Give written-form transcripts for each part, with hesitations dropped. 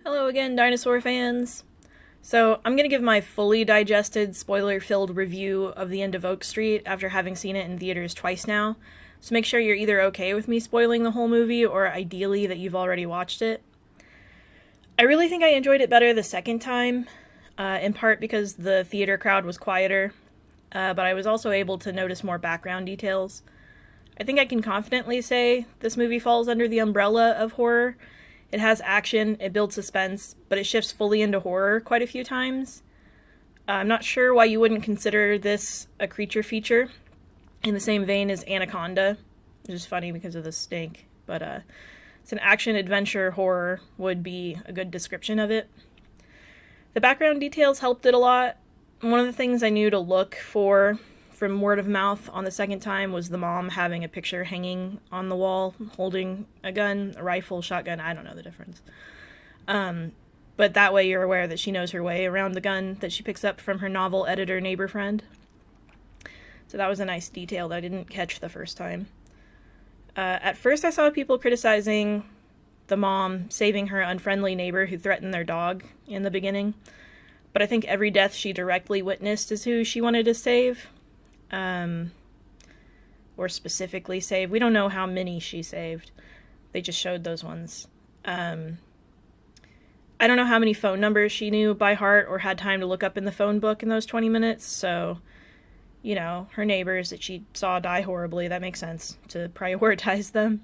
Hello again, Dinosaur fans. So, I'm going to give my fully digested, spoiler-filled review of the end of Oak Street after having seen it in theaters twice now. So make sure you're either okay with me spoiling the whole movie, or ideally that you've already watched it. I really think I enjoyed it better the second time, in part because the theater crowd was quieter, but I was also able to notice more background details. I think I can confidently say this movie falls under the umbrella of horror. It has action, it builds suspense, but it shifts fully into horror quite a few times. I'm not sure why you wouldn't consider this a creature feature in the same vein as Anaconda, which is funny because of the snake, but it's an action-adventure horror would be a good description of it. The background details helped it a lot. One of the things I knew to look for from word of mouth on the second time was the mom having a picture hanging on the wall holding a gun, a rifle, shotgun, I don't know the difference. But that way you're aware that she knows her way around the gun that she picks up from her novel editor neighbor friend. So that was a nice detail that I didn't catch the first time. At first I saw people criticizing the mom saving her unfriendly neighbor who threatened their dog in the beginning, but I think every death she directly witnessed is who she wanted to save. Or specifically save. We don't know how many she saved. They just showed those ones. I don't know how many phone numbers she knew by heart or had time to look up in the phone book in those 20 minutes, so, you know, her neighbors that she saw die horribly, that makes sense to prioritize them.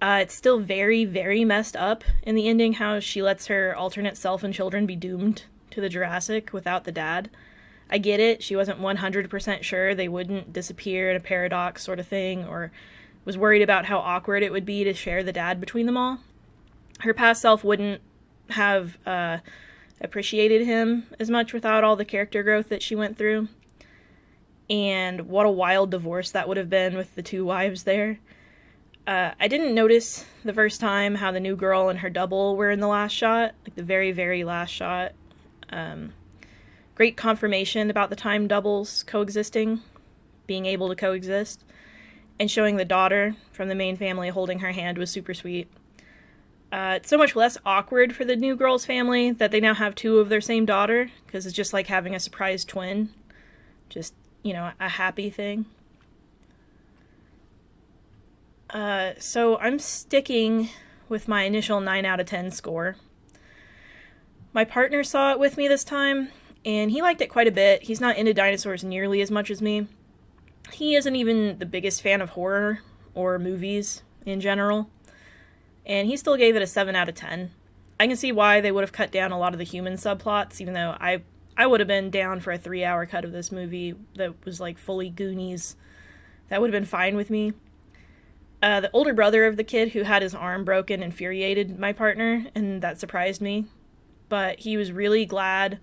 It's still very, very messed up in the ending how she lets her alternate self and children be doomed to the Jurassic without the dad. I get it, she wasn't 100% sure they wouldn't disappear in a paradox sort of thing, or was worried about how awkward it would be to share the dad between them all. Her past self wouldn't have appreciated him as much without all the character growth that she went through. And what a wild divorce that would have been with the two wives there. I didn't notice the first time how the new girl and her double were in the last shot, like the very, very last shot. Great confirmation about the time doubles coexisting, being able to coexist, and showing the daughter from the main family holding her hand was super sweet. It's so much less awkward for the new girl's family that they now have two of their same daughter, because it's just like having a surprise twin. Just, you know, a happy thing. So I'm sticking with my initial 9 out of 10 score. My partner saw it with me this time, and he liked it quite a bit. He's not into dinosaurs nearly as much as me. He isn't even the biggest fan of horror or movies in general, and he still gave it a 7 out of 10. I can see why they would have cut down a lot of the human subplots, even though I would have been down for a 3-hour cut of this movie that was like fully Goonies. That would have been fine with me. The older brother of the kid who had his arm broken infuriated my partner, and that surprised me. But he was really glad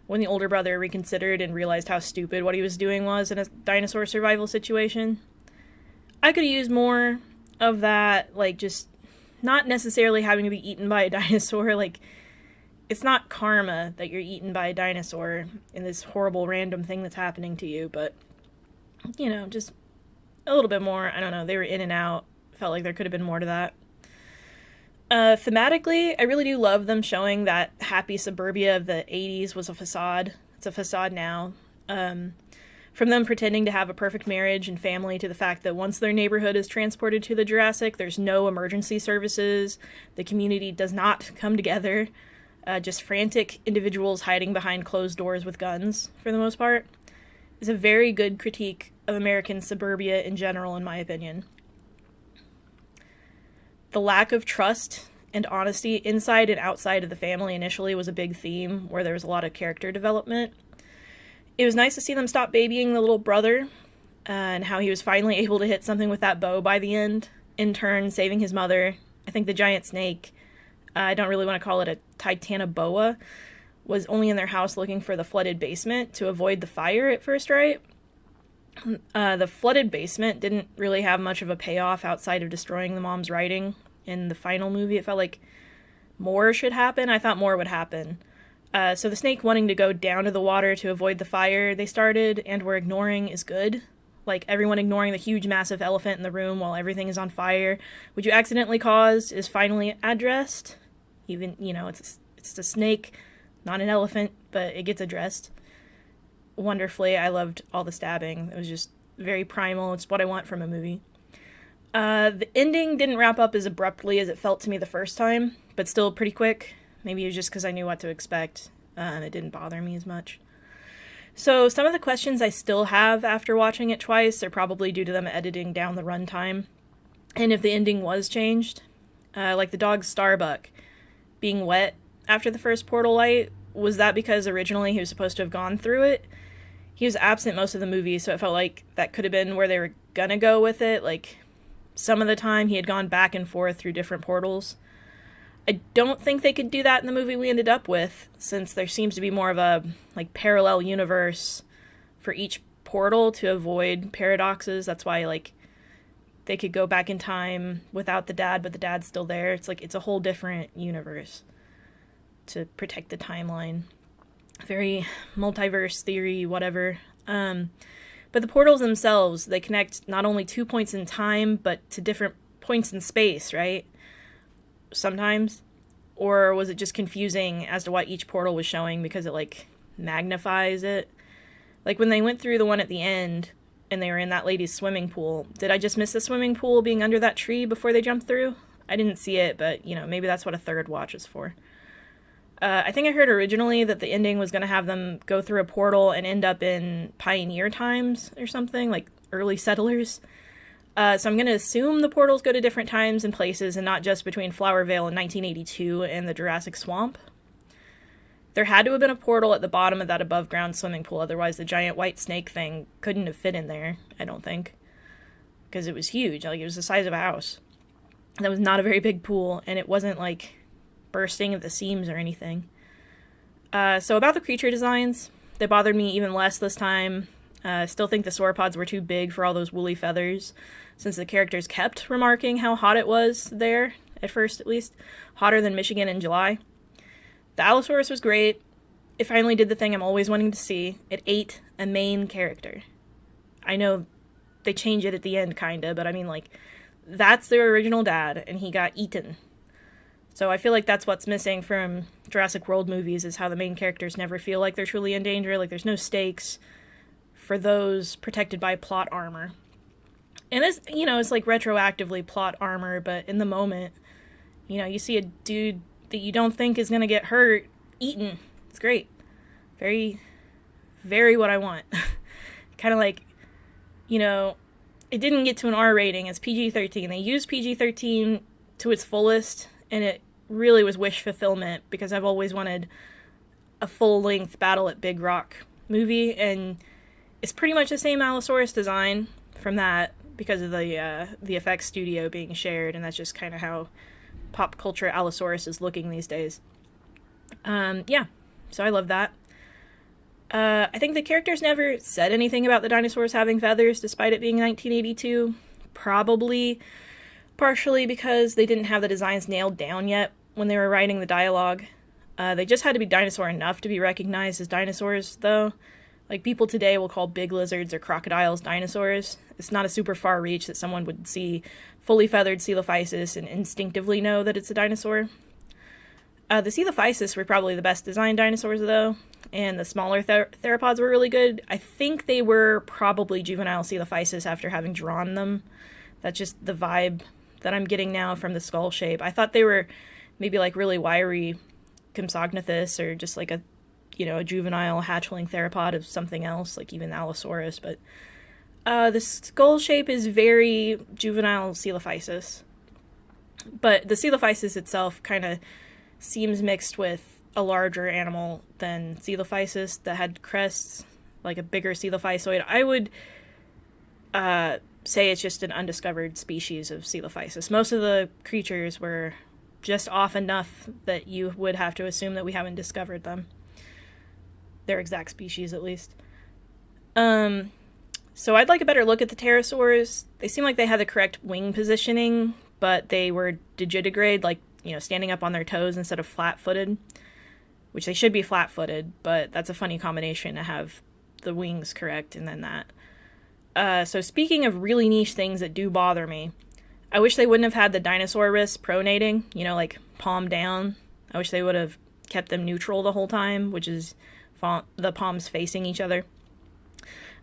when the older brother reconsidered and realized how stupid what he was doing was in a dinosaur survival situation. I could have used more of that, like, just not necessarily having to be eaten by a dinosaur. Like, it's not karma that you're eaten by a dinosaur in this horrible random thing that's happening to you, but, you know, just a little bit more. I don't know, they were in and out. Felt like there could have been more to that. Thematically, I really do love them showing that happy suburbia of the 80s was a facade. It's a facade now. From them pretending to have a perfect marriage and family to the fact that once their neighborhood is transported to the Jurassic, there's no emergency services. The community does not come together. Just frantic individuals hiding behind closed doors with guns, for the most part. Is a very good critique of American suburbia in general, in my opinion. The lack of trust and honesty inside and outside of the family initially was a big theme where there was a lot of character development. It was nice to see them stop babying the little brother and how he was finally able to hit something with that bow by the end, in turn saving his mother. I think the giant snake, I don't really want to call it a titanoboa, was only in their house looking for the flooded basement to avoid the fire at first, right? The flooded basement didn't really have much of a payoff outside of destroying the mom's writing in the final movie. It felt like more should happen. I thought more would happen. So the snake wanting to go down to the water to avoid the fire they started and were ignoring is good. like everyone ignoring the huge massive elephant in the room while everything is on fire, which you accidentally caused, is finally addressed. Even, it's a snake, not an elephant, but it gets addressed wonderfully. I loved all the stabbing. It was just very primal. It's what I want from a movie. The ending didn't wrap up as abruptly as it felt to me the first time, but still pretty quick. Maybe it was just because I knew what to expect, and it didn't bother me as much. So some of the questions I still have after watching it twice are probably due to them editing down the runtime. And if the ending was changed, like the dog Starbuck being wet after the first portal light, was that because originally he was supposed to have gone through it? He was absent most of the movie, so it felt like that could have been where they were gonna go with it. Like, some of the time he had gone back and forth through different portals. I don't think they could do that in the movie we ended up with, since there seems to be more of a, like, parallel universe for each portal to avoid paradoxes. That's why, like, they could go back in time without the dad, but the dad's still there. It's like, it's a whole different universe to protect the timeline. Very multiverse theory, whatever. But the portals themselves, they connect not only 2 points in time, but to different points in space, right? Sometimes. Or was it just confusing as to what each portal was showing because it, like, magnifies it? Like, when they went through the one at the end, and they were in that lady's swimming pool, did I just miss the swimming pool being under that tree before they jumped through? I didn't see it, but, maybe that's what a third watch is for. I think I heard originally that the ending was going to have them go through a portal and end up in pioneer times or something, like early settlers. So I'm going to assume the portals go to different times and places and not just between Flowervale in 1982 and the Jurassic Swamp. There had to have been a portal at the bottom of that above-ground swimming pool, otherwise the giant white snake thing couldn't have fit in there, I don't think. Because it was huge, like it was the size of a house. That was not a very big pool, and it wasn't like bursting at the seams or anything. So about the creature designs, they bothered me even less this time. I still think the sauropods were too big for all those woolly feathers, since the characters kept remarking how hot it was there, at first at least. Hotter than Michigan in July. The Allosaurus was great. It finally did the thing I'm always wanting to see. It ate a main character. I know they change it at the end, kinda, but I mean, like, that's their original dad, and he got eaten. So I feel like that's what's missing from Jurassic World movies, is how the main characters never feel like they're truly in danger. Like, there's no stakes for those protected by plot armor. And it's, it's like retroactively plot armor, but in the moment, you see a dude that you don't think is going to get hurt, eaten. It's great. Very, very what I want. Kind of like, it didn't get to an R rating. It's PG-13. They used PG-13 to its fullest, and it really was wish fulfillment, because I've always wanted a full-length Battle at Big Rock movie, and it's pretty much the same Allosaurus design from that, because of the effects studio being shared, and that's just kind of how pop culture Allosaurus is looking these days. Yeah, so I love that. I think the characters never said anything about the dinosaurs having feathers, despite it being 1982. Probably partially because they didn't have the designs nailed down yet when they were writing the dialogue. They just had to be dinosaur enough to be recognized as dinosaurs, though. Like, people today will call big lizards or crocodiles dinosaurs. It's not a super far reach that someone would see fully feathered Coelophysis and instinctively know that it's a dinosaur. The Coelophysis were probably the best designed dinosaurs, though, and the smaller theropods were really good. I think they were probably juvenile Coelophysis after having drawn them. That's just the vibe that I'm getting now from the skull shape. I thought they were maybe like really wiry Compsognathus, or just like a juvenile hatchling theropod of something else, like even Allosaurus, but the skull shape is very juvenile Coelophysis. But the Coelophysis itself kind of seems mixed with a larger animal than Coelophysis that had crests, like a bigger Coelophysoid. I would say it's just an undiscovered species of Coelophysis. Most of the creatures were just off enough that you would have to assume that we haven't discovered them. Their exact species, at least. So I'd like a better look at the pterosaurs. They seem like they had the correct wing positioning, but they were digitigrade, like, standing up on their toes instead of flat-footed, which they should be flat-footed, but that's a funny combination to have the wings correct and then that. So speaking of really niche things that do bother me, I wish they wouldn't have had the dinosaur wrists pronating, like palm down, I wish they would have kept them neutral the whole time, which is the palms facing each other.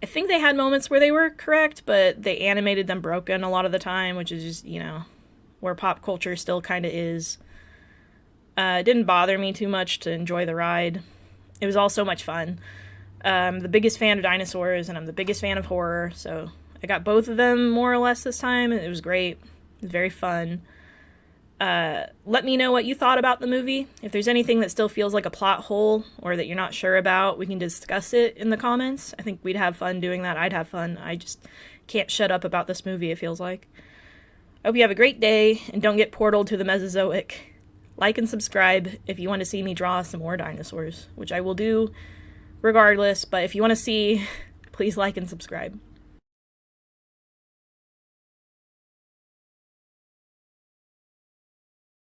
I think they had moments where they were correct, but they animated them broken a lot of the time, which is just, you know, where pop culture still kind of is. It didn't bother me too much to enjoy the ride. It was all so much fun. I'm the biggest fan of dinosaurs, and I'm the biggest fan of horror, so I got both of them more or less this time, and it was great. It was very fun. Let me know what you thought about the movie. If there's anything that still feels like a plot hole or that you're not sure about, we can discuss it in the comments. I think we'd have fun doing that. I'd have fun. I just can't shut up about this movie, it feels like. I hope you have a great day, and don't get portaled to the Mesozoic. Like and subscribe if you want to see me draw some more dinosaurs, which I will do regardless, but if you want to see, please like and subscribe.